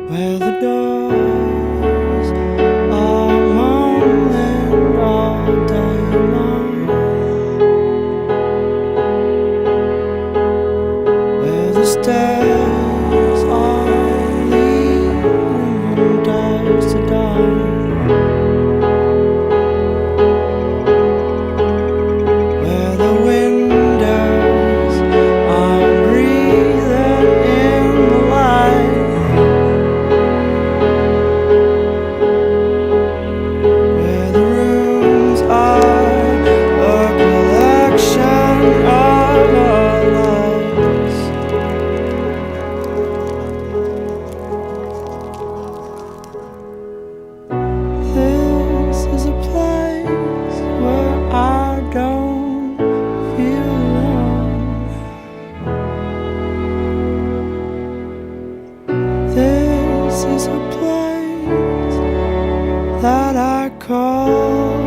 where the doors are moaning all day long, where the stairs are leading from dusk to dawn, where the windows are breathing in the light, where the rooms are a collection of our lives. This is a place where I don't feel alone. This is a place that I call